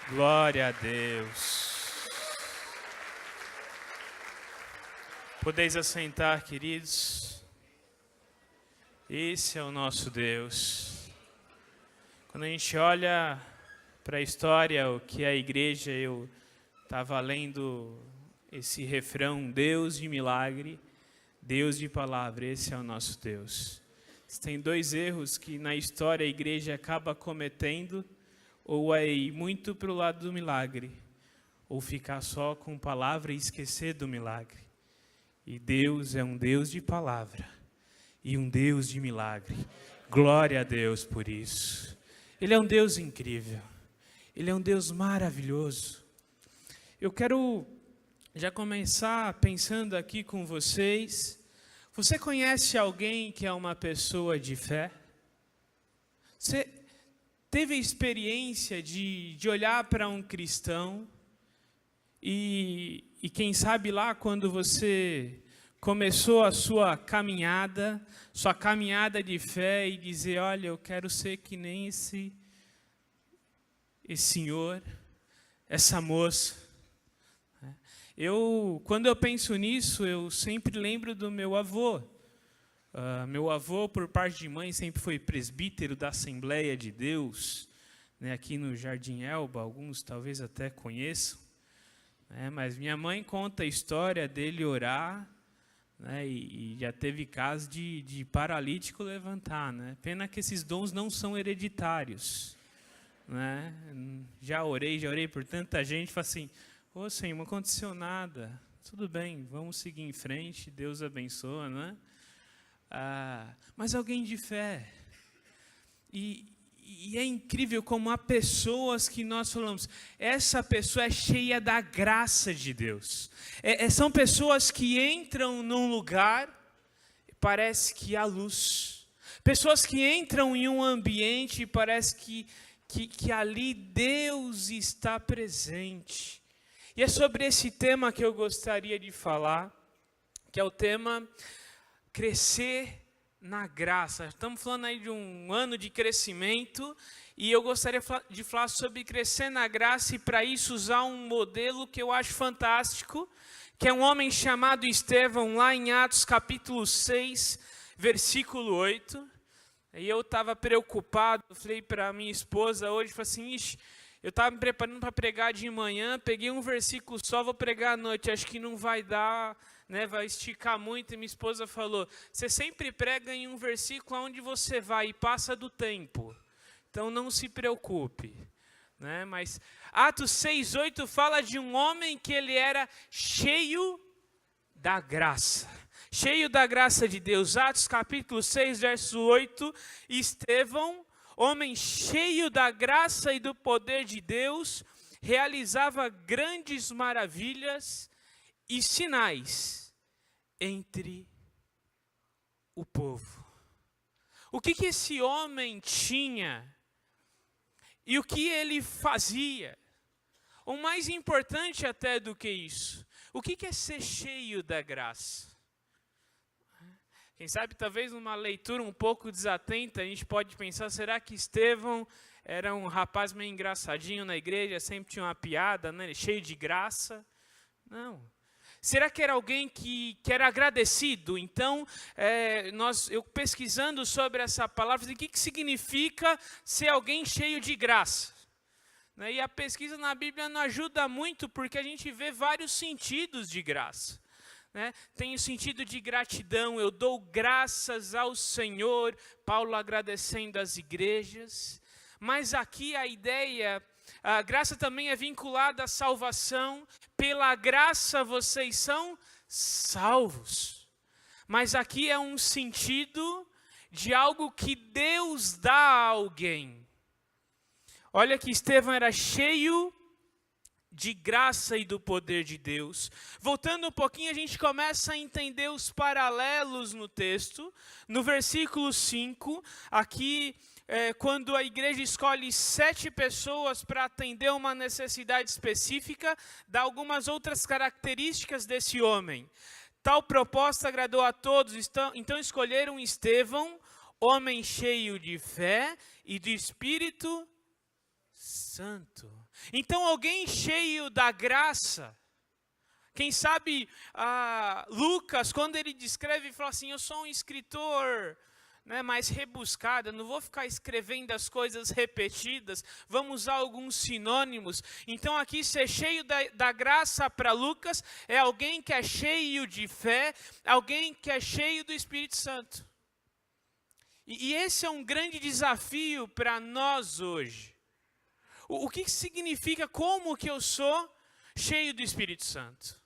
Glória a Deus. Podeis assentar, queridos. Esse é o nosso Deus. Quando a gente olha para a história, o que é a igreja, eu estava lendo esse refrão, Deus de milagre, Deus de palavra, esse é o nosso Deus. Tem dois erros que na história a igreja acaba cometendo, ou é ir muito para o lado do milagre, ou ficar só com palavra e esquecer do milagre. E Deus é um Deus de palavra e um Deus de milagre. Glória a Deus por isso. Ele é um Deus incrível. Ele é um Deus maravilhoso. Eu quero já começar pensando aqui com vocês. Você conhece alguém que é uma pessoa de fé? Você teve a experiência de olhar para um cristão e quem sabe lá quando você começou a sua caminhada de fé e dizer, olha, eu quero ser que nem esse senhor, essa moça. Quando eu penso nisso, eu sempre lembro do meu avô. Meu avô, por parte de mãe, sempre foi presbítero da Assembleia de Deus, né, aqui no Jardim Elba, alguns talvez até conheçam. Mas minha mãe conta a história dele orar, né, e já teve caso de paralítico levantar. Né? Pena que esses dons não são hereditários. Né? Já orei por tanta gente, falei assim, ô Senhor, não aconteceu nada, tudo bem, vamos seguir em frente, Deus abençoa, não é? Mas alguém de fé. E é incrível como há pessoas que nós falamos, essa pessoa é cheia da graça de Deus. São pessoas que entram num lugar, parece que há luz. Pessoas que entram em um ambiente e parece que ali Deus está presente. E é sobre esse tema que eu gostaria de falar, que é o tema crescer na graça. Estamos falando aí de um ano de crescimento e eu gostaria de falar sobre crescer na graça e para isso usar um modelo que eu acho fantástico, que é um homem chamado Estevão, lá em Atos capítulo 6, versículo 8. E eu estava preocupado, falei para minha esposa hoje, falei assim, ixi, eu estava me preparando para pregar de manhã, peguei um versículo só, vou pregar à noite, acho que não vai dar, né, vai esticar muito. E minha esposa falou, você sempre prega em um versículo onde você vai e passa do tempo, então não se preocupe. Né? Mas Atos 6:8 fala de um homem que ele era cheio da graça. Cheio da graça de Deus. Atos capítulo 6, verso 8, Estevão, homem cheio da graça e do poder de Deus, realizava grandes maravilhas e sinais entre o povo. O que esse homem tinha e o que ele fazia? O mais importante até do que isso, o que é ser cheio da graça? Quem sabe, talvez numa leitura um pouco desatenta, a gente pode pensar, será que Estevão era um rapaz meio engraçadinho na igreja, sempre tinha uma piada, né, cheio de graça? Não. Será que era alguém que era agradecido? Então, eu pesquisando sobre essa palavra, o que significa ser alguém cheio de graça? Né, e a pesquisa na Bíblia não ajuda muito, porque a gente vê vários sentidos de graça. Né? Tem o sentido de gratidão, eu dou graças ao Senhor, Paulo agradecendo as igrejas, mas aqui a ideia, a graça também é vinculada à salvação, pela graça vocês são salvos, mas aqui é um sentido de algo que Deus dá a alguém. Olha que Estevão era cheio de graça e do poder de Deus. Voltando um pouquinho, a gente começa a entender os paralelos no texto. No versículo 5, aqui, quando a igreja escolhe 7 pessoas para atender uma necessidade específica, dá algumas outras características desse homem. Tal proposta agradou a todos, então escolheram Estevão, homem cheio de fé e de Espírito Santo. Santo. Então alguém cheio da graça, quem sabe Lucas, quando ele descreve, fala assim, eu sou um escritor, né, mais rebuscado, eu não vou ficar escrevendo as coisas repetidas, vamos usar alguns sinônimos. Então aqui ser cheio da graça para Lucas é alguém que é cheio de fé, alguém que é cheio do Espírito Santo. E esse é um grande desafio para nós hoje. O que significa, como que eu sou cheio do Espírito Santo?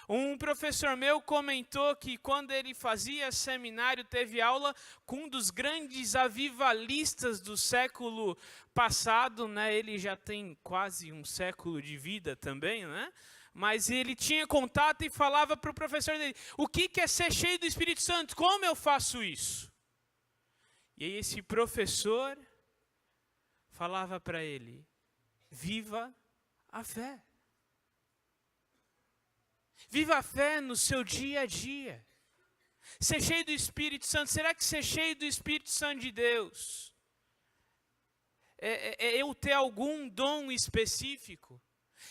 Um professor meu comentou que quando ele fazia seminário, teve aula com um dos grandes avivalistas do século passado, né? Ele já tem quase um século de vida também, né? Mas ele tinha contato e falava para o professor dele, o que é ser cheio do Espírito Santo? Como eu faço isso? E aí esse professor falava para ele, viva a fé. Viva a fé no seu dia a dia. Ser cheio do Espírito Santo, será que ser cheio do Espírito Santo de Deus é eu ter algum dom específico?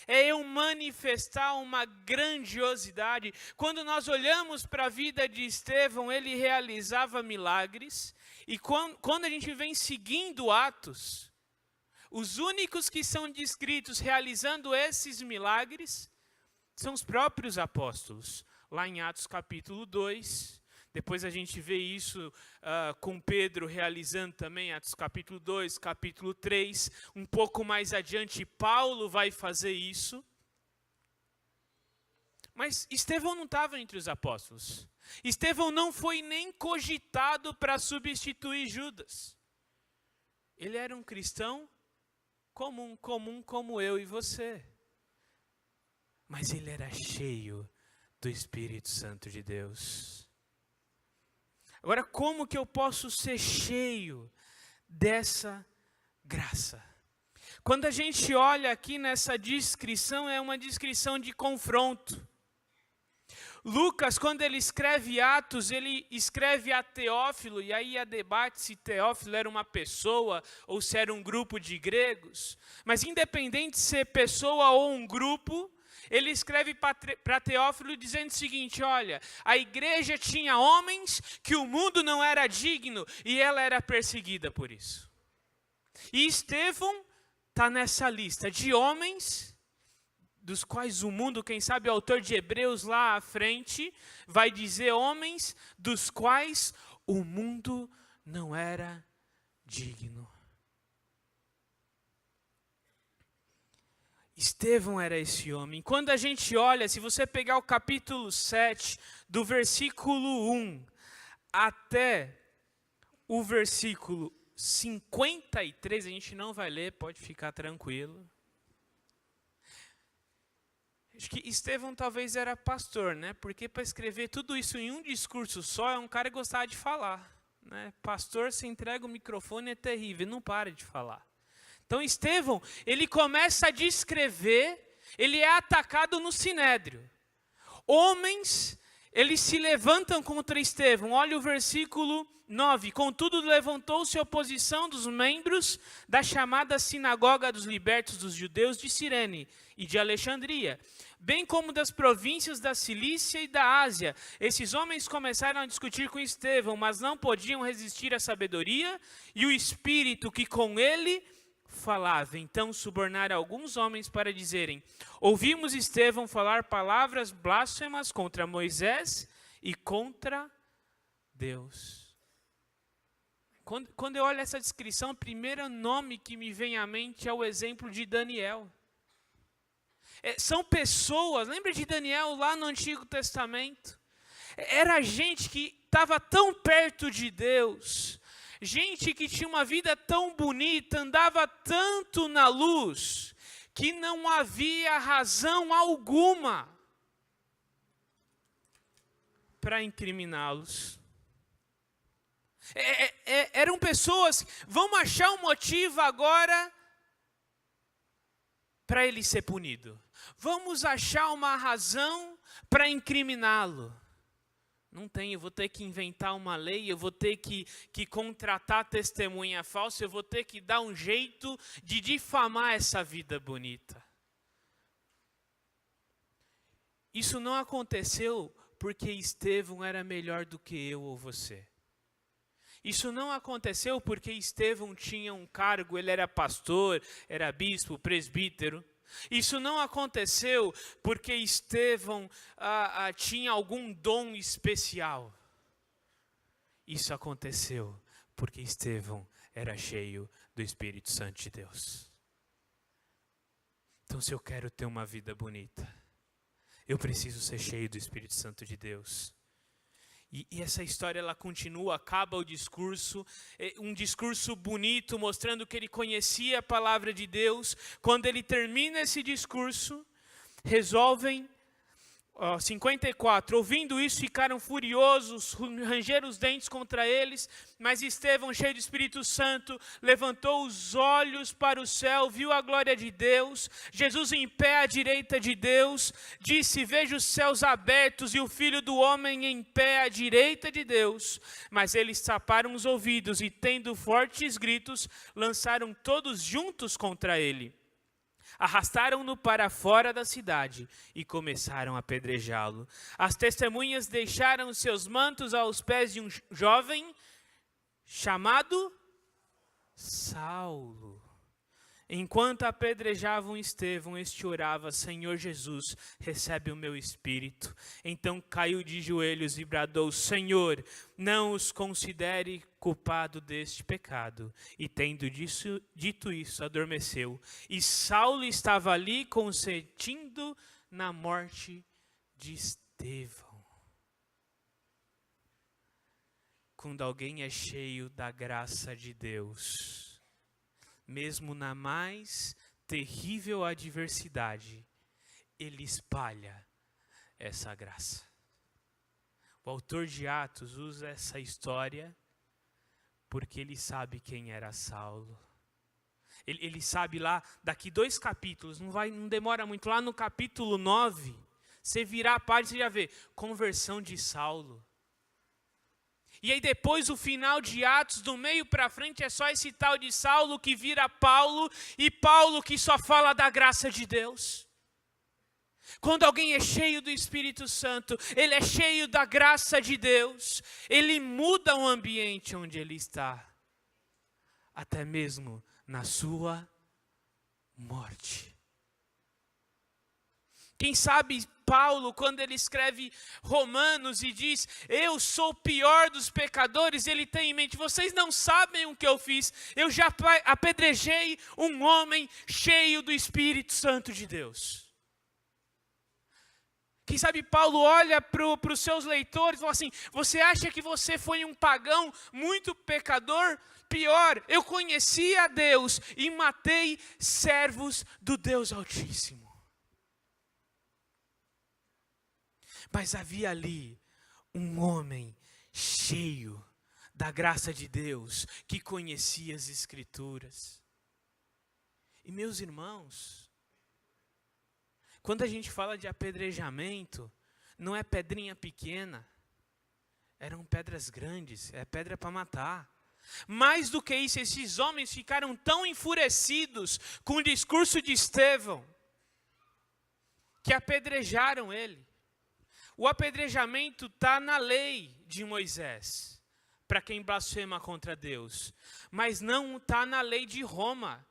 É eu manifestar uma grandiosidade? Quando nós olhamos para a vida de Estevão, ele realizava milagres. E quando a gente vem seguindo Atos, os únicos que são descritos realizando esses milagres são os próprios apóstolos. Lá em Atos capítulo 2, depois a gente vê isso com Pedro realizando também, Atos capítulo 2, capítulo 3. Um pouco mais adiante, Paulo vai fazer isso. Mas Estevão não estava entre os apóstolos. Estevão não foi nem cogitado para substituir Judas. Ele era um cristão comum como eu e você. Mas ele era cheio do Espírito Santo de Deus. Agora, como que eu posso ser cheio dessa graça? Quando a gente olha aqui nessa descrição, é uma descrição de confronto. Lucas, quando ele escreve Atos, ele escreve a Teófilo, e aí há debate se Teófilo era uma pessoa ou se era um grupo de gregos. Mas independente de ser pessoa ou um grupo, ele escreve para Teófilo dizendo o seguinte, olha, a igreja tinha homens que o mundo não era digno e ela era perseguida por isso. E Estevão está nessa lista de homens dos quais o mundo, quem sabe o autor de Hebreus lá à frente, vai dizer homens dos quais o mundo não era digno. Estevão era esse homem. Quando a gente olha, se você pegar o capítulo 7, do versículo 1 até o versículo 53, a gente não vai ler, pode ficar tranquilo. Acho que Estevão talvez era pastor, né? Porque para escrever tudo isso em um discurso só, é um cara que gostava de falar, né? Pastor, se entrega o microfone, é terrível, não para de falar. Então Estevão, ele começa a descrever, ele é atacado no Sinédrio. Homens, eles se levantam contra Estevão. Olha o versículo 9. Contudo, levantou-se a oposição dos membros da chamada Sinagoga dos Libertos dos Judeus de Cirene e de Alexandria, bem como das províncias da Cilícia e da Ásia. Esses homens começaram a discutir com Estevão, mas não podiam resistir à sabedoria e o espírito que com ele falava. Então subornaram alguns homens para dizerem, ouvimos Estevão falar palavras blasfemas contra Moisés e contra Deus. Quando eu olho essa descrição, o primeiro nome que me vem à mente é o exemplo de Daniel. São pessoas, lembra de Daniel lá no Antigo Testamento? Era gente que estava tão perto de Deus, gente que tinha uma vida tão bonita, andava tanto na luz, que não havia razão alguma para incriminá-los. Eram pessoas, vamos achar um motivo agora para ele ser punido. Vamos achar uma razão para incriminá-lo. Não tem, eu vou ter que inventar uma lei, eu vou ter que contratar testemunha falsa, eu vou ter que dar um jeito de difamar essa vida bonita. Isso não aconteceu porque Estevão era melhor do que eu ou você. Isso não aconteceu porque Estevão tinha um cargo, ele era pastor, era bispo, presbítero. Isso não aconteceu porque Estevão tinha algum dom especial. Isso aconteceu porque Estevão era cheio do Espírito Santo de Deus. Então, se eu quero ter uma vida bonita, eu preciso ser cheio do Espírito Santo de Deus. E essa história, ela continua, acaba o discurso, um discurso bonito, mostrando que ele conhecia a palavra de Deus. Quando ele termina esse discurso, resolvem, 54, ouvindo isso, ficaram furiosos, rangeram os dentes contra eles, mas Estevão, cheio do Espírito Santo, levantou os olhos para o céu, viu a glória de Deus, Jesus em pé à direita de Deus, disse: vejo os céus abertos e o Filho do Homem em pé à direita de Deus. Mas eles taparam os ouvidos e, tendo fortes gritos, lançaram todos juntos contra ele. Arrastaram-no para fora da cidade e começaram a apedrejá-lo. As testemunhas deixaram seus mantos aos pés de um jovem chamado Saulo. Enquanto apedrejavam Estevão, este orava: Senhor Jesus, recebe o meu espírito. Então caiu de joelhos e bradou: Senhor, não os considere culpado deste pecado. E tendo dito isso, adormeceu. E Saulo estava ali consentindo na morte de Estevão. Quando alguém é cheio da graça de Deus, mesmo na mais terrível adversidade, ele espalha essa graça. O autor de Atos usa essa história porque ele sabe quem era Saulo. Ele sabe lá, daqui 2 capítulos, não demora muito, lá no capítulo 9, você virar a página e você já vê, conversão de Saulo. E aí depois o final de Atos, do meio para frente, é só esse tal de Saulo que vira Paulo, e Paulo que só fala da graça de Deus. Quando alguém é cheio do Espírito Santo, ele é cheio da graça de Deus, ele muda o ambiente onde ele está, até mesmo na sua morte. Quem sabe Paulo, quando ele escreve Romanos e diz: eu sou o pior dos pecadores, ele tem em mente: vocês não sabem o que eu fiz, eu já apedrejei um homem cheio do Espírito Santo de Deus. Quem sabe Paulo olha para os seus leitores e fala assim: você acha que você foi um pagão muito pecador? Pior, eu conheci a Deus e matei servos do Deus Altíssimo. Mas havia ali um homem cheio da graça de Deus, que conhecia as Escrituras. E meus irmãos, quando a gente fala de apedrejamento, não é pedrinha pequena, eram pedras grandes, é pedra para matar. Mais do que isso, esses homens ficaram tão enfurecidos com o discurso de Estevão, que apedrejaram ele. O apedrejamento está na lei de Moisés, para quem blasfema contra Deus, mas não está na lei de Roma.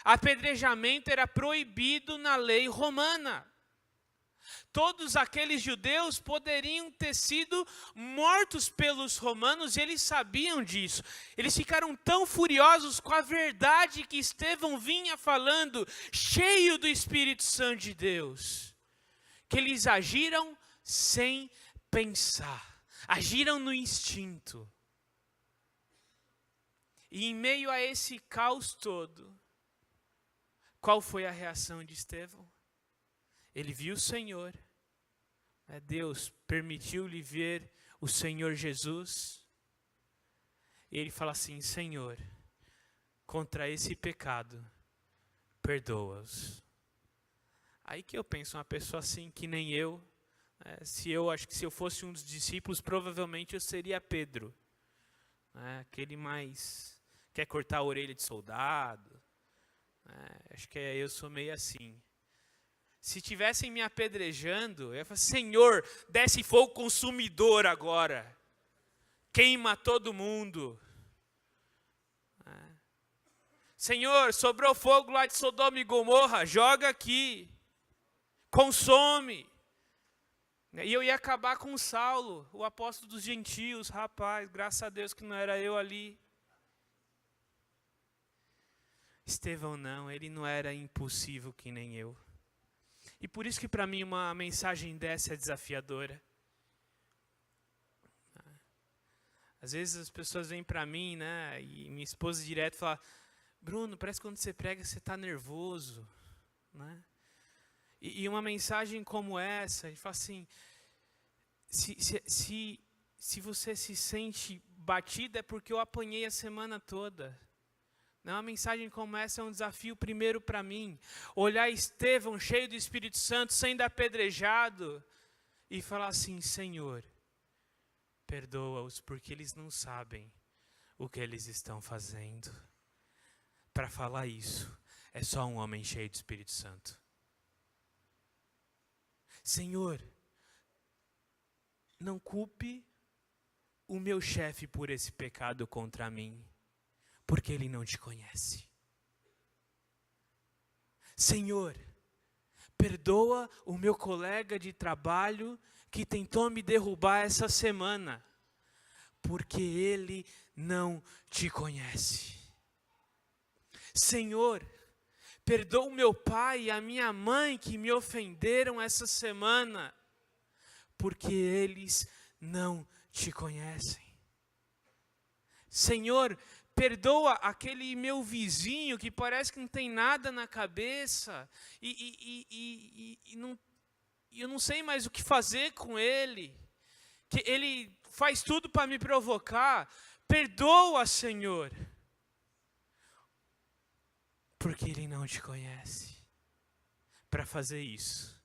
Apedrejamento era proibido na lei romana. Todos aqueles judeus poderiam ter sido mortos pelos romanos, e eles sabiam disso. Eles ficaram tão furiosos com a verdade que Estevão vinha falando, cheio do Espírito Santo de Deus, que eles agiram sem pensar, agiram no instinto. E em meio a esse caos todo, qual foi a reação de Estevão? Ele viu o Senhor, Deus permitiu-lhe ver o Senhor Jesus, e ele fala assim: Senhor, contra esse pecado, perdoa-os. Aí que eu penso, uma pessoa assim que nem eu, Acho que se eu fosse um dos discípulos, provavelmente eu seria Pedro. Aquele mais quer cortar a orelha de soldado. Acho que eu sou meio assim. Se tivessem me apedrejando, eu ia falar, Senhor, desce fogo consumidor agora. Queima todo mundo. Senhor, sobrou fogo lá de Sodoma e Gomorra, joga aqui. Consome. E eu ia acabar com Saulo, o apóstolo dos gentios, rapaz, graças a Deus que não era eu ali. Estevão não, ele não era impulsivo que nem eu. E por isso que para mim uma mensagem dessa é desafiadora. Às vezes as pessoas vêm para mim, né, e minha esposa direto fala, Bruno, parece que quando você prega você está nervoso. Né? E uma mensagem como essa, ele fala assim, se você se sente batido é porque eu apanhei a semana toda. Uma mensagem como essa é um desafio primeiro para mim. Olhar Estevão cheio do Espírito Santo, sendo apedrejado, e falar assim, Senhor, perdoa-os porque eles não sabem o que eles estão fazendo. Para falar isso, é só um homem cheio do Espírito Santo. Senhor, não culpe o meu chefe por esse pecado contra mim, porque ele não te conhece. Senhor, perdoa o meu colega de trabalho que tentou me derrubar essa semana, porque ele não te conhece. Senhor, perdoa o meu pai e a minha mãe que me ofenderam essa semana, porque eles não te conhecem. Senhor, perdoa aquele meu vizinho que parece que não tem nada na cabeça e eu não sei mais o que fazer com ele, que ele faz tudo para me provocar. Perdoa, Senhor, porque ele não te conhece. Para fazer isso,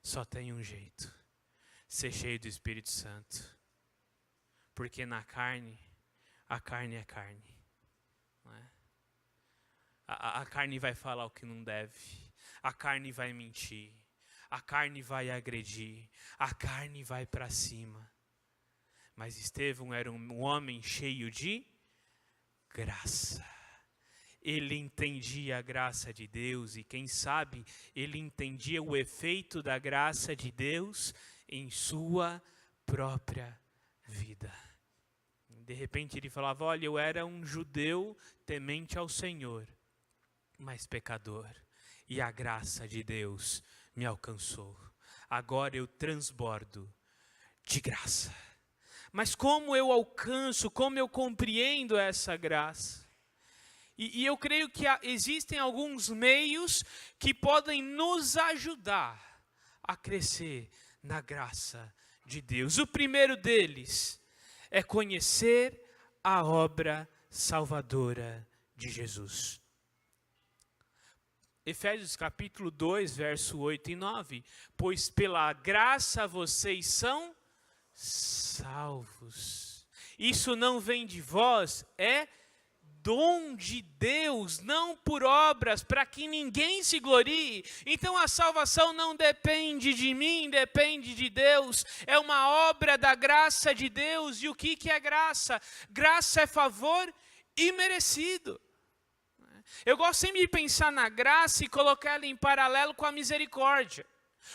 só tem um jeito: ser cheio do Espírito Santo. Porque na carne, a carne é carne. A carne vai falar o que não deve. A carne vai mentir. A carne vai agredir. A carne vai para cima. Mas Estevão era um homem cheio de graça. Ele entendia a graça de Deus e, quem sabe, ele entendia o efeito da graça de Deus em sua própria vida. De repente ele falava, olha, eu era um judeu temente ao Senhor, mas pecador, e a graça de Deus me alcançou. Agora eu transbordo de graça. Mas como eu alcanço, como eu compreendo essa graça? E eu creio que existem alguns meios que podem nos ajudar a crescer na graça de Deus. O primeiro deles é conhecer a obra salvadora de Jesus. Efésios capítulo 2, verso 8 e 9. Pois pela graça vocês são salvos. Isso não vem de vós, é dom de Deus, não por obras, para que ninguém se glorie. Então a salvação não depende de mim, depende de Deus. É uma obra da graça de Deus. E o que é graça? Graça é favor imerecido. Eu gosto sempre de pensar na graça e colocar ela em paralelo com a misericórdia.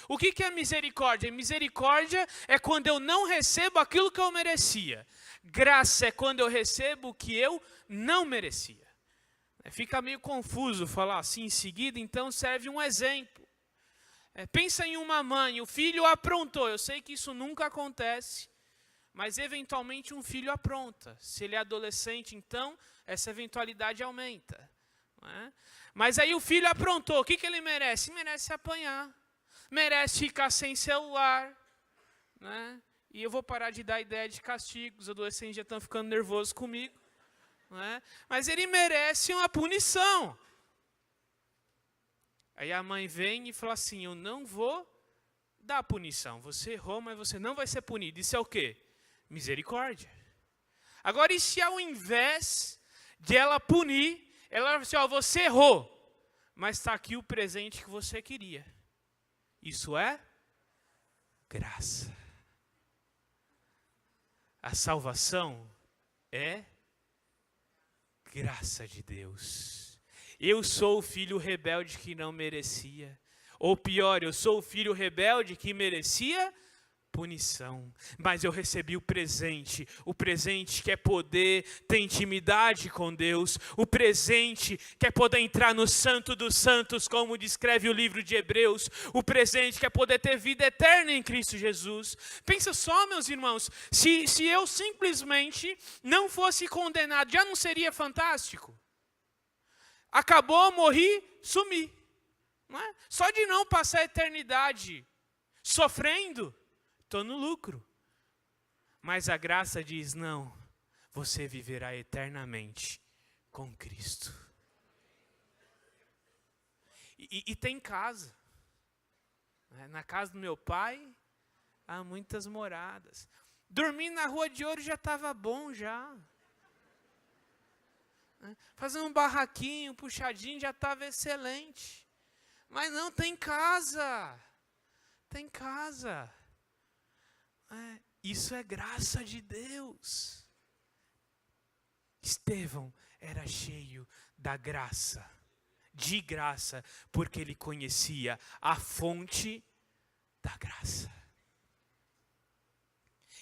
O que é misericórdia? Misericórdia é quando eu não recebo aquilo que eu merecia. Graça é quando eu recebo o que eu não merecia. Fica meio confuso falar assim em seguida, então serve um exemplo. Pensa em uma mãe, o filho aprontou. Eu sei que isso nunca acontece, mas eventualmente um filho apronta. Se ele é adolescente, então essa eventualidade aumenta. Não é? Mas aí o filho aprontou, o que ele merece? Merece apanhar, merece ficar sem celular, né? E eu vou parar de dar ideia de castigo, os adolescentes já estão ficando nervosos comigo. Não é? Mas ele merece uma punição. Aí a mãe vem e fala assim, eu não vou dá punição. Você errou, mas você não vai ser punido. Isso é o quê? Misericórdia. Agora, e se ao invés de ela punir, ela fala assim, ó, você errou, mas está aqui o presente que você queria. Isso é graça. A salvação é graça de Deus. Eu sou o filho rebelde que não merecia. Ou pior, eu sou o filho rebelde que merecia punição. Mas eu recebi o presente que é poder ter intimidade com Deus. O presente que é poder entrar no Santo dos Santos, como descreve o livro de Hebreus. O presente que é poder ter vida eterna em Cristo Jesus. Pensa só, meus irmãos, se eu simplesmente não fosse condenado, já não seria fantástico? Acabou, morri, sumi. Não é? Só de não passar a eternidade sofrendo, estou no lucro. Mas a graça diz, não, você viverá eternamente com Cristo. E tem casa. Na casa do meu pai, há muitas moradas. Dormir na Rua de Ouro já estava bom, já. Fazer um barraquinho, puxadinho, já estava excelente. Mas não, tem casa. Tem casa. Isso é graça de Deus. Estevão era cheio da graça, de graça, porque ele conhecia a fonte da graça.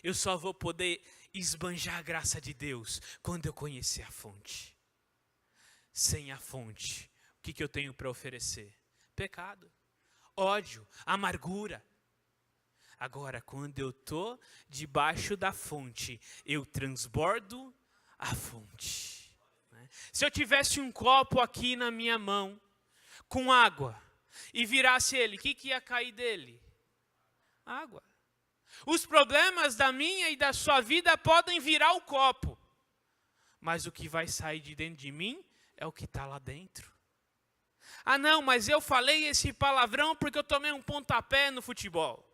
Eu só vou poder esbanjar a graça de Deus quando eu conhecer a fonte. Sem a fonte, o que eu tenho para oferecer? Pecado, ódio, amargura. Agora, quando eu estou debaixo da fonte, eu transbordo a fonte. Se eu tivesse um copo aqui na minha mão, com água, e virasse ele, o que ia cair dele? Água. Os problemas da minha e da sua vida podem virar o copo, mas o que vai sair de dentro de mim é o que está lá dentro. Ah não, mas eu falei esse palavrão porque eu tomei um pontapé no futebol.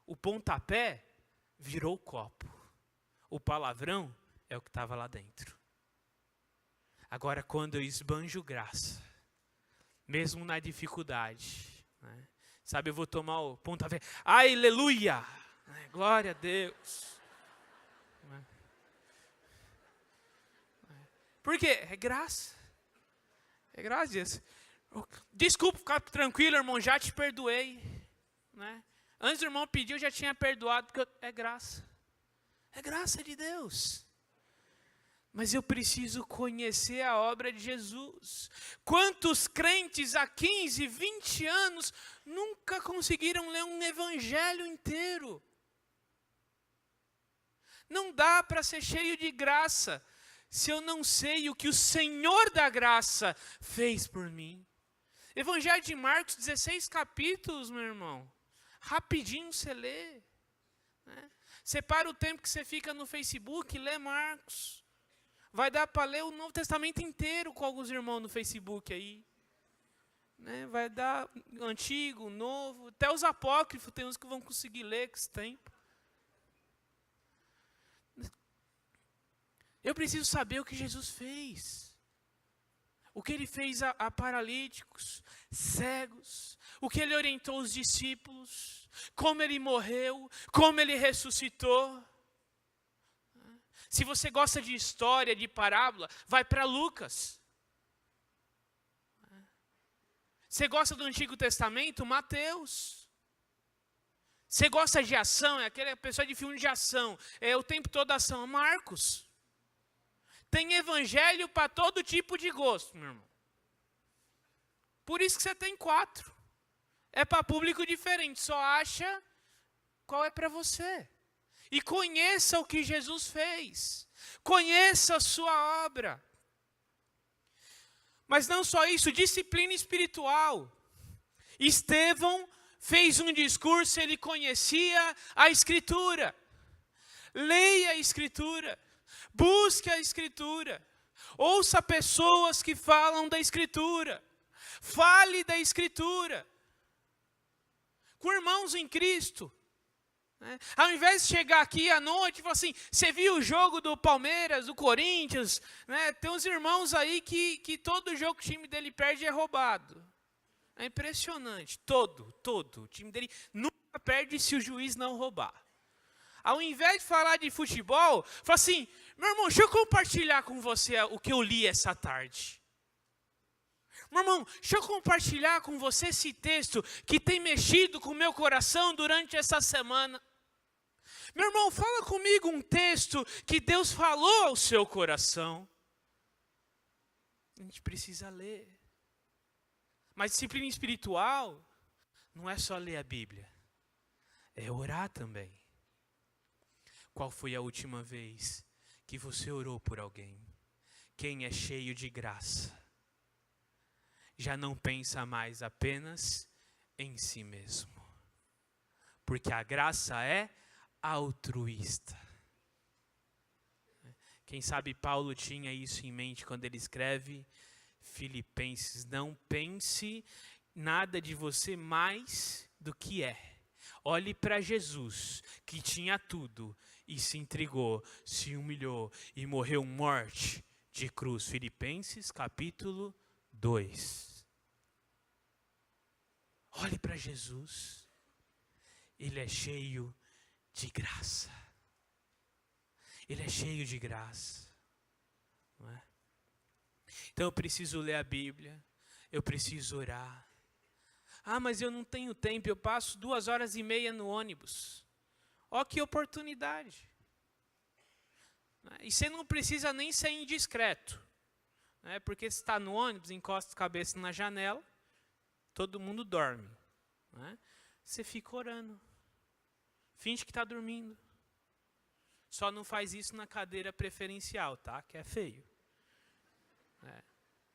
O pontapé virou o copo. O palavrão é o que estava lá dentro. Agora, quando eu esbanjo graça, mesmo na dificuldade, né? Sabe, eu vou tomar o pontapé. Aleluia! Glória a Deus. Por quê? É graça. É graça. Desculpa, ficar tranquilo, irmão, já te perdoei. Né? Antes do irmão pedir, eu já tinha perdoado, porque é graça. É graça de Deus. Mas eu preciso conhecer a obra de Jesus. Quantos crentes há 15, 20 anos nunca conseguiram ler um evangelho inteiro? Não dá para ser cheio de graça se eu não sei o que o Senhor da graça fez por mim. Evangelho de Marcos, 16 capítulos, meu irmão. Rapidinho você lê. Né? Separa o tempo que você fica no Facebook e lê Marcos. Vai dar para ler o Novo Testamento inteiro com alguns irmãos no Facebook aí. Né? Vai dar Antigo, Novo, até os apócrifos, tem uns que vão conseguir ler com esse tempo. Eu preciso saber o que Jesus fez. O que ele fez a paralíticos, cegos. O que ele orientou os discípulos. Como ele morreu, como ele ressuscitou. Se você gosta de história, de parábola, vai para Lucas. Você gosta do Antigo Testamento? Mateus. Você gosta de ação? É aquela pessoa de filme de ação. É o tempo todo ação. Marcos. Tem evangelho para todo tipo de gosto, meu irmão. Por isso que você tem 4. É para público diferente. Só acha qual é para você. E conheça o que Jesus fez. Conheça a sua obra. Mas não só isso, disciplina espiritual. Estevão fez um discurso, ele conhecia a Escritura. Leia a Escritura. Busque a Escritura. Ouça pessoas que falam da Escritura. Fale da Escritura. com irmãos em Cristo. Ao invés de chegar aqui à noite e falar assim, você viu o jogo do Palmeiras, do Corinthians? Tem uns irmãos aí que todo jogo que o time dele perde é roubado. É impressionante, todo. O time dele nunca perde se o juiz não roubar. Ao invés de falar de futebol, fala assim, meu irmão, deixa eu compartilhar com você o que eu li essa tarde. Meu irmão, deixa eu compartilhar com você esse texto que tem mexido com o meu coração durante essa semana. Meu irmão, fala comigo um texto que Deus falou ao seu coração. A gente precisa ler. Mas disciplina espiritual não é só ler a Bíblia, é orar também. Qual foi a última vez que você orou por alguém? Quem é cheio de graça já não pensa mais apenas em si mesmo, porque a graça é altruísta. Quem sabe Paulo tinha isso em mente quando ele escreve Filipenses: não pense nada de você mais do que é. Olhe para Jesus, que tinha tudo e se entregou, se humilhou e morreu morte de cruz. Filipenses capítulo 2. Olhe para Jesus. Ele é cheio de graça. Ele é cheio de graça. Não é? Então eu preciso ler a Bíblia. Eu preciso orar. Ah, mas eu não tenho tempo. Eu passo 2h30 no ônibus. Ó, que oportunidade. E você não precisa nem ser indiscreto. Porque se está no ônibus, encosta a cabeça na janela, todo mundo dorme. Você fica orando. Finge que está dormindo. Só não faz isso na cadeira preferencial, tá? Que é feio.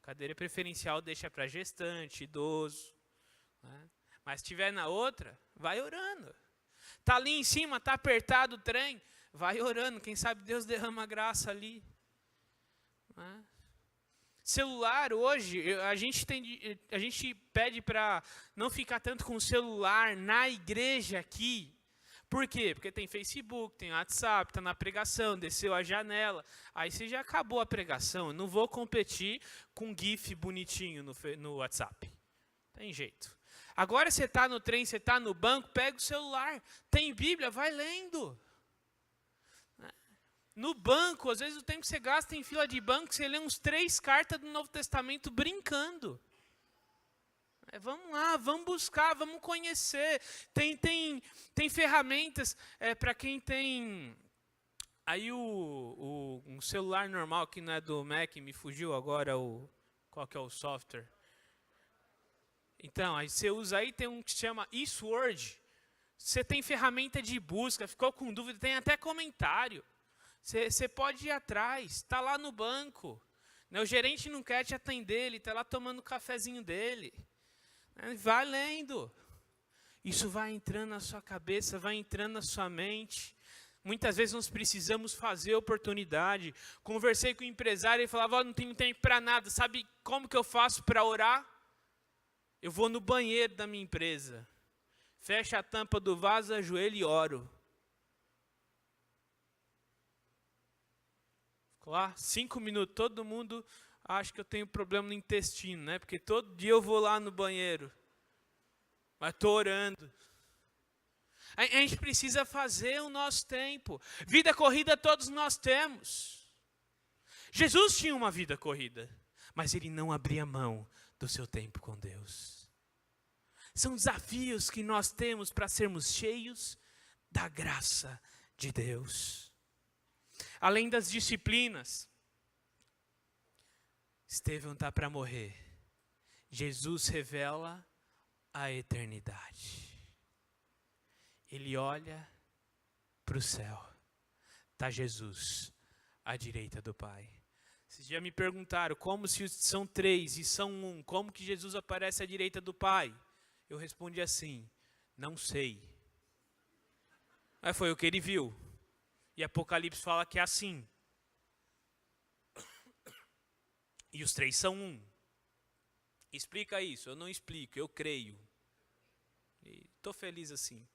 Cadeira preferencial deixa para gestante, idoso. Mas se estiver na outra, vai orando. Está ali em cima, está apertado o trem, vai orando. Quem sabe Deus derrama graça ali. Celular hoje, a gente pede para não ficar tanto com o celular na igreja aqui. Por quê? Porque tem Facebook, tem WhatsApp, está na pregação, desceu a janela. Aí você já acabou a pregação. Eu não vou competir com GIF bonitinho no WhatsApp. Tem jeito. Agora você está no trem, você está no banco, pega o celular. Tem Bíblia, vai lendo. No banco, às vezes o tempo que você gasta em fila de banco, você lê uns 3 cartas do Novo Testamento brincando. Vamos lá, vamos buscar, vamos conhecer. Tem ferramentas para quem tem aí um celular normal, que não é do Mac, me fugiu agora qual que é o software. Então, aí você usa aí, tem um que se chama eSword. Você tem ferramenta de busca, ficou com dúvida, tem até comentário. Você pode ir atrás, está lá no banco. O gerente não quer te atender, ele está lá tomando o cafezinho dele. Vai lendo. Isso vai entrando na sua cabeça, vai entrando na sua mente. Muitas vezes nós precisamos fazer oportunidade. Conversei com o empresário, ele falava, não tenho tempo para nada. Sabe como que eu faço para orar? Eu vou no banheiro da minha empresa. Fecho a tampa do vaso, ajoelho e oro. Fico lá, 5 minutos, todo mundo acha que eu tenho problema no intestino, né? Porque todo dia eu vou lá no banheiro. Mas estou orando. A gente precisa fazer o nosso tempo. Vida corrida todos nós temos. Jesus tinha uma vida corrida, mas ele não abria mão do seu tempo com Deus. São desafios que nós temos para sermos cheios da graça de Deus. Além das disciplinas, Estevão está para morrer. Jesus revela a eternidade. Ele olha para o céu. Está Jesus à direita do Pai. Esses dias me perguntaram como se são 3 e são 1. Como que Jesus aparece à direita do Pai? Eu respondi assim, não sei. Mas foi o que ele viu. E Apocalipse fala que é assim. E os 3 são 1. Explica isso, eu não explico, eu creio. estou feliz assim.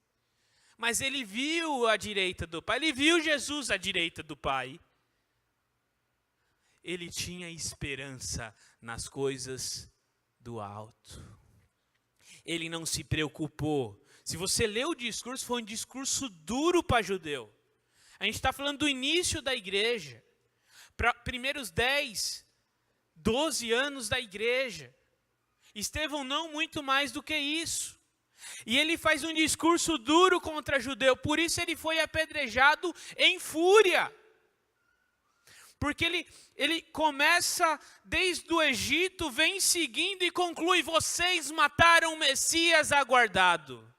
Mas ele viu a direita do Pai, ele viu Jesus à direita do Pai. Ele tinha esperança nas coisas do alto. Ele não se preocupou. Se você lê o discurso, foi um discurso duro para judeu. A gente está falando do início da igreja. Para primeiros 10, 12 anos da igreja. Estevão não muito mais do que isso. E ele faz um discurso duro contra judeu. Por isso ele foi apedrejado em fúria. Porque ele começa desde o Egito, vem seguindo e conclui: vocês mataram o Messias aguardado.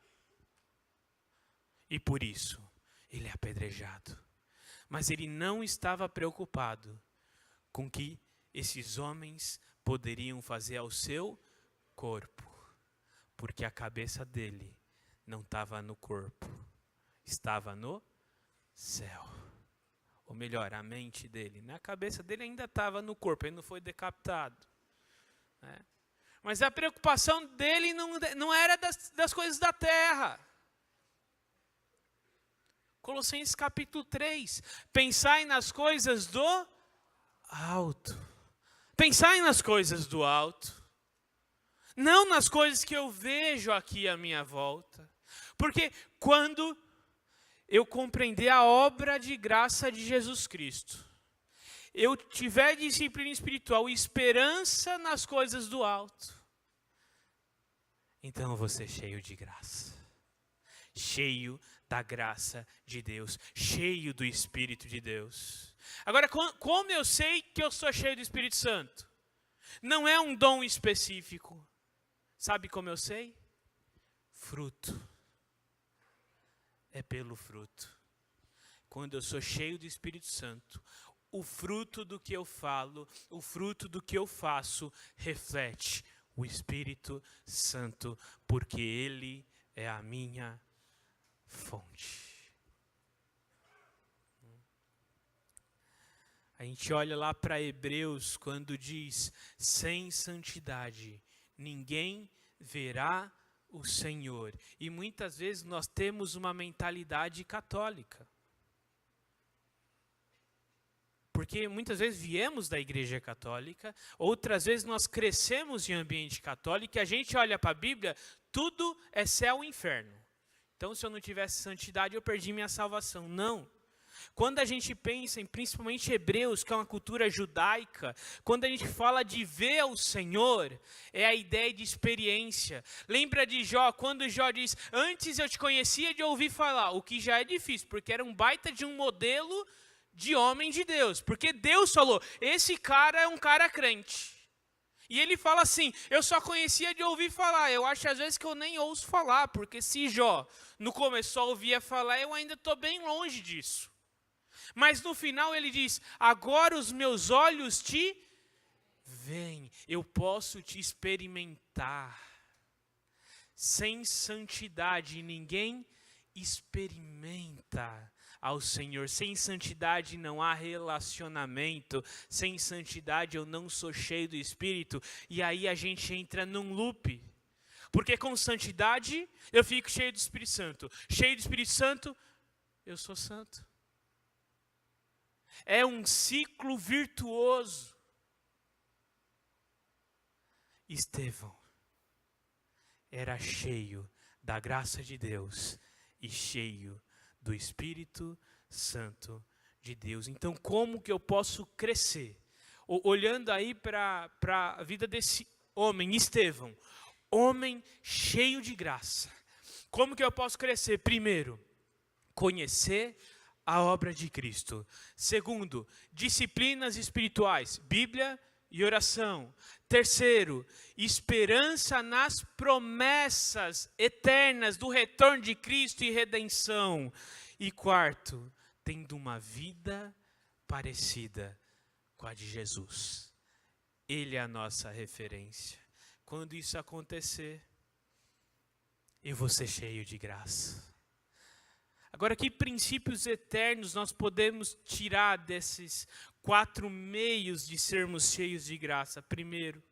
E por isso, ele é apedrejado. Mas ele não estava preocupado com o que esses homens poderiam fazer ao seu corpo. Porque a cabeça dele não estava no corpo, estava no céu. Ou melhor, a mente dele. A cabeça dele ainda estava no corpo, ele não foi decapitado. Né? Mas a preocupação dele não era das coisas da terra. Colossenses capítulo 3. Pensai nas coisas do alto. Pensai nas coisas do alto. Não nas coisas que eu vejo aqui à minha volta. Porque quando eu compreender a obra de graça de Jesus Cristo, eu tiver disciplina espiritual e esperança nas coisas do alto, então eu vou ser cheio de graça. Cheio da graça de Deus. Cheio do Espírito de Deus. Agora, como eu sei que eu sou cheio do Espírito Santo? Não é um dom específico. Sabe como eu sei? Fruto. É pelo fruto. Quando eu sou cheio do Espírito Santo, o fruto do que eu falo, o fruto do que eu faço, reflete o Espírito Santo, porque Ele é a minha fonte. A gente olha lá para Hebreus quando diz: sem santidade ninguém verá o Senhor. E muitas vezes nós temos uma mentalidade católica. Porque muitas vezes viemos da igreja católica, outras vezes nós crescemos em ambiente católico e a gente olha para a Bíblia, tudo é céu e inferno. Então, se eu não tivesse santidade, eu perdi minha salvação. Não. Quando a gente pensa em principalmente Hebreus, que é uma cultura judaica, quando a gente fala de ver o Senhor, é a ideia de experiência. Lembra de Jó, quando Jó diz: antes eu te conhecia de ouvir falar, o que já é difícil, porque era um baita de um modelo de homem de Deus. Porque Deus falou: esse cara é um cara crente. E ele fala assim: eu só conhecia de ouvir falar. Eu acho às vezes que eu nem ouço falar, porque se Jó no começo só ouvia falar, eu ainda estou bem longe disso. Mas no final ele diz: agora os meus olhos te veem, eu posso te experimentar. Sem santidade ninguém experimenta ao Senhor. Sem santidade não há relacionamento. Sem santidade eu não sou cheio do Espírito. E aí a gente entra num loop. Porque com santidade eu fico cheio do Espírito Santo. Cheio do Espírito Santo, eu sou santo. É um ciclo virtuoso. Estevão era cheio da graça de Deus e cheio do Espírito Santo de Deus. Então, como que eu posso crescer? Olhando aí para a vida desse homem, Estevão, homem cheio de graça. Como que eu posso crescer? Primeiro, conhecer a obra de Cristo. Segundo, disciplinas espirituais, Bíblia e oração. Terceiro, esperança nas promessas eternas do retorno de Cristo e redenção. E quarto, tendo uma vida parecida com a de Jesus. Ele é a nossa referência. Quando isso acontecer, eu vou ser cheio de graça. Agora, que princípios eternos nós podemos tirar desses 4 meios de sermos cheios de graça? Primeiro,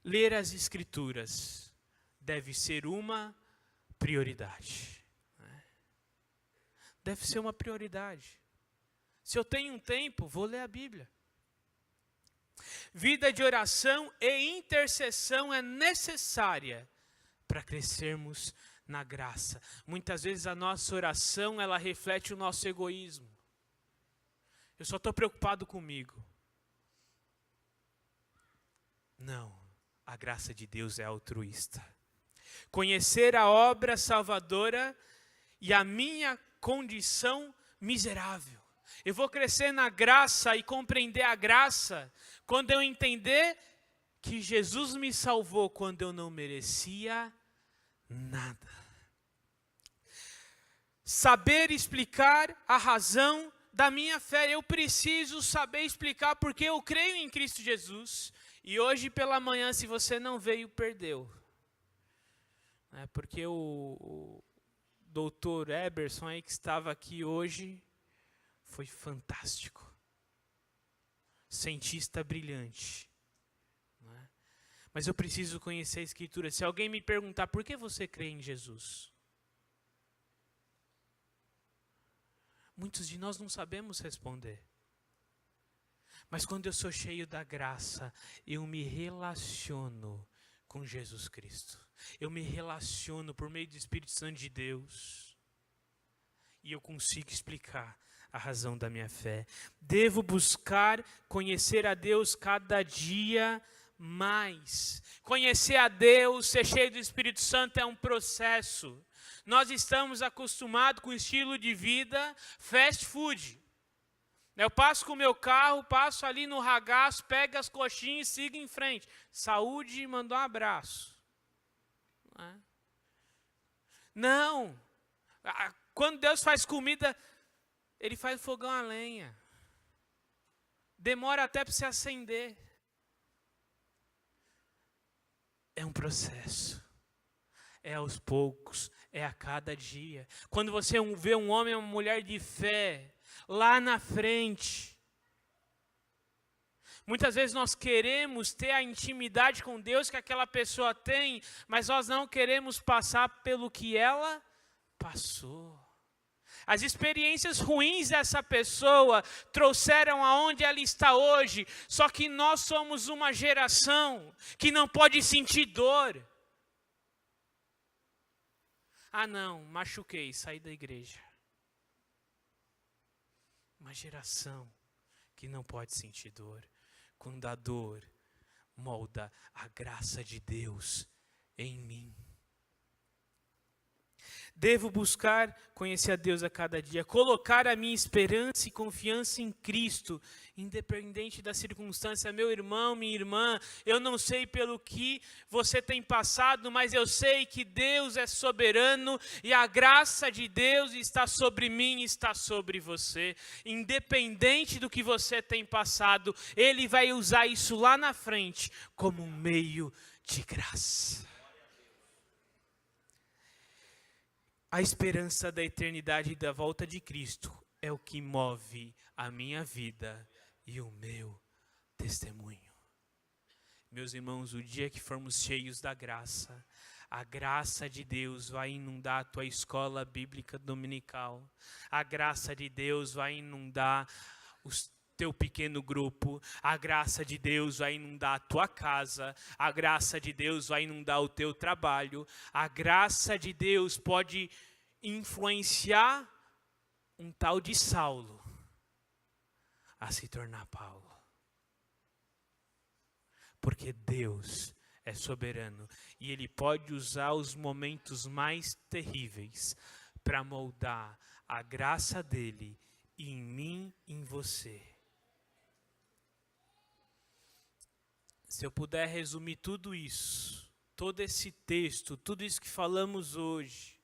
ler as Escrituras deve ser uma prioridade. Deve ser uma prioridade. Se eu tenho um tempo, vou ler a Bíblia. Vida de oração e intercessão é necessária para crescermos na graça. Muitas vezes a nossa oração, ela reflete o nosso egoísmo. Eu só estou preocupado comigo. Não, a graça de Deus é altruísta. Conhecer a obra salvadora e a minha condição miserável. Eu vou crescer na graça e compreender a graça quando eu entender que Jesus me salvou quando eu não merecia nada. Saber explicar a razão da minha fé. Eu preciso saber explicar porque eu creio em Cristo Jesus. E hoje pela manhã, se você não veio, perdeu. Porque o doutor Eberson aí que estava aqui hoje foi fantástico. Cientista brilhante. Mas eu preciso conhecer a Escritura. Se alguém me perguntar, por que você crê em Jesus? Muitos de nós não sabemos responder. Mas quando eu sou cheio da graça, eu me relaciono com Jesus Cristo. Eu me relaciono por meio do Espírito Santo de Deus. E eu consigo explicar a razão da minha fé. Devo buscar conhecer a Deus cada dia mais. Conhecer a Deus, ser cheio do Espírito Santo é um processo. Nós estamos acostumados com o estilo de vida fast food. Eu passo com o meu carro, passo ali no ragaço, pego as coxinhas e sigo em frente. Saúde e mandou um abraço. Não. Quando Deus faz comida, Ele faz fogão a lenha. Demora até para se acender. É um processo. É aos poucos, é a cada dia. Quando você vê um homem ou uma mulher de fé, lá na frente, muitas vezes nós queremos ter a intimidade com Deus que aquela pessoa tem, mas nós não queremos passar pelo que ela passou. As experiências ruins dessa pessoa trouxeram aonde ela está hoje, só que nós somos uma geração que não pode sentir dor. Ah não, machuquei, saí da igreja. Uma geração que não pode sentir dor. Quando a dor molda a graça de Deus em mim. Devo buscar conhecer a Deus a cada dia, colocar a minha esperança e confiança em Cristo, independente da circunstância. Meu irmão, minha irmã, eu não sei pelo que você tem passado, mas eu sei que Deus é soberano e a graça de Deus está sobre mim, está sobre você. Independente do que você tem passado, Ele vai usar isso lá na frente como um meio de graça. A esperança da eternidade e da volta de Cristo é o que move a minha vida e o meu testemunho. Meus irmãos, o dia que formos cheios da graça, a graça de Deus vai inundar a tua escola bíblica dominical. A graça de Deus vai inundar teu pequeno grupo, a graça de Deus vai inundar a tua casa, a graça de Deus vai inundar o teu trabalho, a graça de Deus pode influenciar um tal de Saulo a se tornar Paulo. Porque Deus é soberano e Ele pode usar os momentos mais terríveis para moldar a graça dEle em mim, em você. Se eu puder resumir tudo isso, todo esse texto, tudo isso que falamos hoje,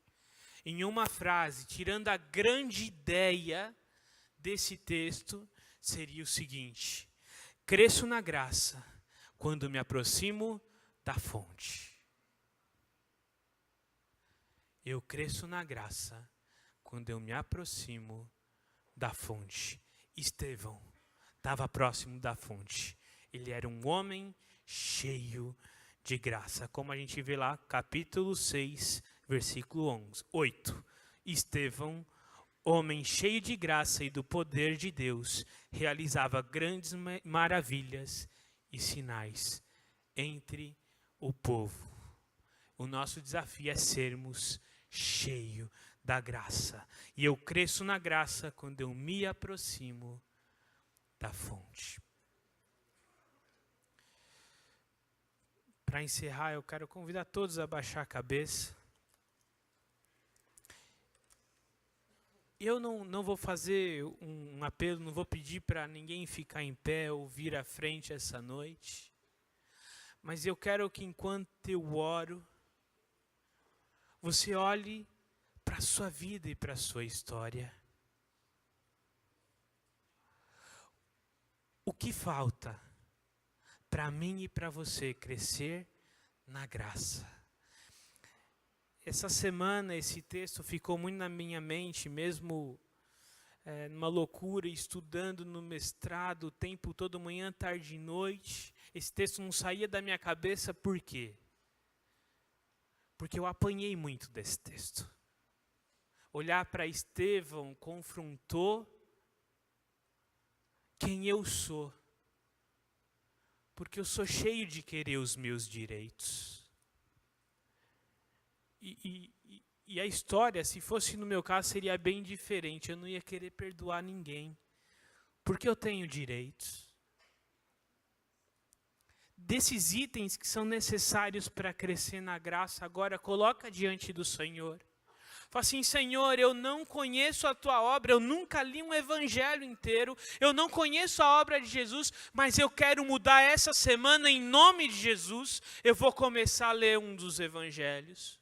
em uma frase, tirando a grande ideia desse texto, seria o seguinte: cresço na graça quando me aproximo da fonte. Eu cresço na graça quando eu me aproximo da fonte. Estevão estava próximo da fonte. Ele era um homem cheio de graça. Como a gente vê lá, capítulo 6 Versículo 8. Estevão, homem cheio de graça e do poder de Deus, realizava grandes maravilhas e sinais entre o povo. O nosso desafio é sermos cheios da graça. E eu cresço na graça quando eu me aproximo da fonte. Para encerrar, eu quero convidar todos a baixar a cabeça. Eu não vou fazer um apelo, não vou pedir para ninguém ficar em pé ou vir à frente essa noite. Mas eu quero que enquanto eu oro, você olhe para a sua vida e para a sua história. O que falta para mim e para você crescer na graça? Essa semana esse texto ficou muito na minha mente, mesmo numa loucura, estudando no mestrado o tempo todo, manhã, tarde e noite. Esse texto não saía da minha cabeça, por quê? Porque eu apanhei muito desse texto. Olhar para Estevão confrontou quem eu sou. Porque eu sou cheio de querer os meus direitos. E a história, se fosse no meu caso, seria bem diferente. Eu não ia querer perdoar ninguém. Porque eu tenho direitos. Desses itens que são necessários para crescer na graça, agora coloca diante do Senhor. Fala assim: Senhor, eu não conheço a tua obra, eu nunca li um evangelho inteiro, eu não conheço a obra de Jesus, mas eu quero mudar essa semana em nome de Jesus. Eu vou começar a ler um dos evangelhos.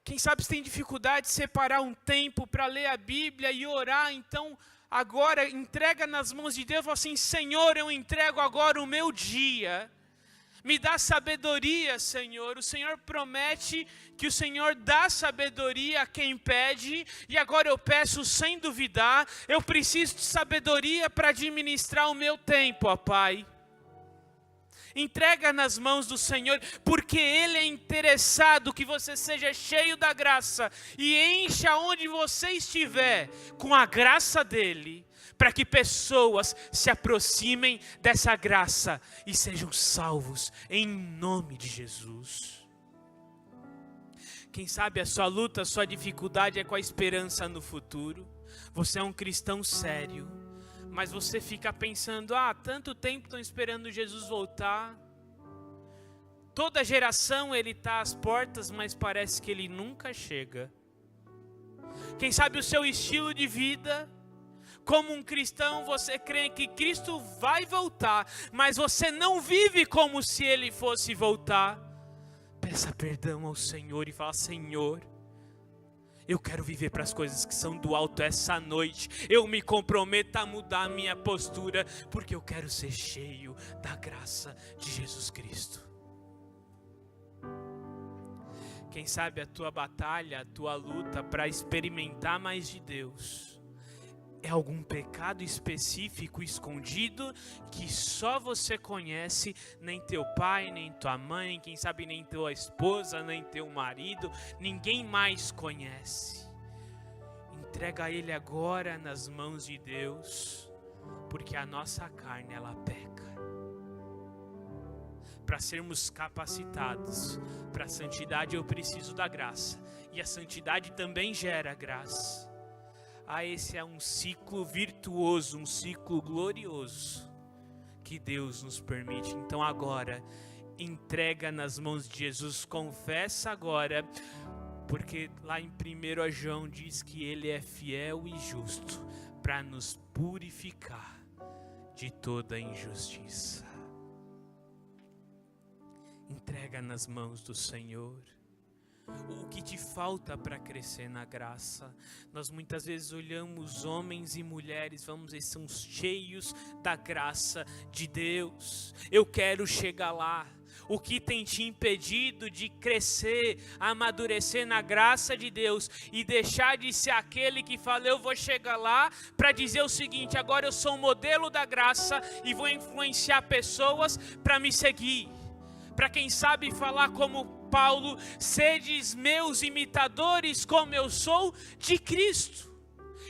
Quem sabe você tem dificuldade de separar um tempo para ler a Bíblia e orar, então agora entrega nas mãos de Deus, fala assim: Senhor, eu entrego agora o meu dia. Me dá sabedoria, Senhor. O Senhor promete que o Senhor dá sabedoria a quem pede. E agora eu peço sem duvidar. Eu preciso de sabedoria para administrar o meu tempo, ó Pai. Entrega nas mãos do Senhor, porque Ele é interessado que você seja cheio da graça. E encha onde você estiver com a graça dEle. Para que pessoas se aproximem dessa graça e sejam salvos em nome de Jesus. Quem sabe a sua luta, a sua dificuldade é com a esperança no futuro. Você é um cristão sério, mas você fica pensando: tanto tempo estão esperando Jesus voltar. Toda geração Ele está às portas, mas parece que Ele nunca chega. Quem sabe o seu estilo de vida, como um cristão, você crê que Cristo vai voltar, mas você não vive como se Ele fosse voltar. Peça perdão ao Senhor e fala: Senhor, eu quero viver para as coisas que são do alto essa noite. Eu me comprometo a mudar a minha postura, porque eu quero ser cheio da graça de Jesus Cristo. Quem sabe a tua batalha, a tua luta para experimentar mais de Deus é algum pecado específico, escondido, que só você conhece, nem teu pai, nem tua mãe, quem sabe nem tua esposa, nem teu marido, ninguém mais conhece. Entrega ele agora nas mãos de Deus, porque a nossa carne, ela peca. Para sermos capacitados para a santidade, eu preciso da graça, e a santidade também gera graça. Esse é um ciclo virtuoso, um ciclo glorioso que Deus nos permite. Então agora, entrega nas mãos de Jesus, confessa agora, porque lá em 1 João diz que Ele é fiel e justo para nos purificar de toda injustiça. Entrega nas mãos do Senhor. O que te falta para crescer na graça? Nós muitas vezes olhamos homens e mulheres, vamos dizer, são cheios da graça de Deus. Eu quero chegar lá. O que tem te impedido de crescer, amadurecer na graça de Deus e deixar de ser aquele que fala: eu vou chegar lá para dizer o seguinte, agora eu sou um modelo da graça e vou influenciar pessoas para me seguir. para quem sabe falar como Paulo, sedes meus imitadores como eu sou de Cristo.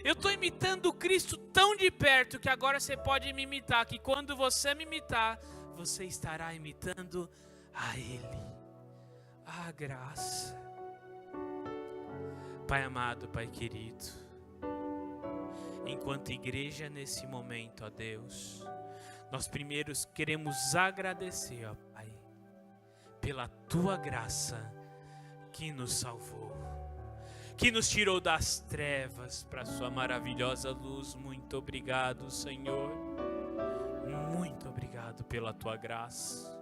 Eu estou imitando Cristo tão de perto que agora você pode me imitar, que quando você me imitar, você estará imitando a Ele. A graça. Pai amado, Pai querido, enquanto igreja nesse momento, ó Deus, nós primeiro queremos agradecer, ó Pai, pela Tua graça que nos salvou, que nos tirou das trevas para a Sua maravilhosa luz. Muito obrigado, Senhor. Muito obrigado pela Tua graça.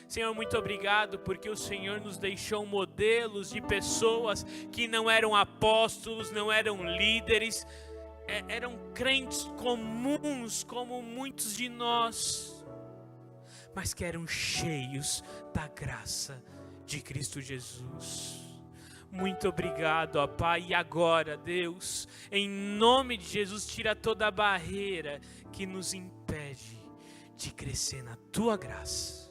Senhor, muito obrigado porque o Senhor nos deixou modelos de pessoas que não eram apóstolos, não eram líderes, eram crentes comuns como muitos de nós, mas que eram cheios da graça de Cristo Jesus. Muito obrigado, ó Pai. E agora, Deus, em nome de Jesus, tira toda a barreira que nos impede de crescer na Tua graça.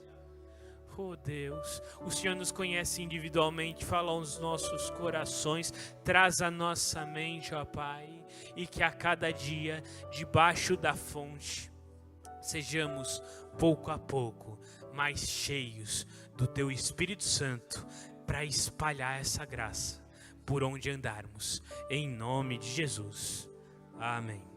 Oh Deus, o Senhor nos conhece individualmente, fala aos nossos corações, traz a nossa mente, ó Pai, e que a cada dia, debaixo da fonte, sejamos pouco a pouco mais cheios do Teu Espírito Santo, para espalhar essa graça por onde andarmos, em nome de Jesus. Amém.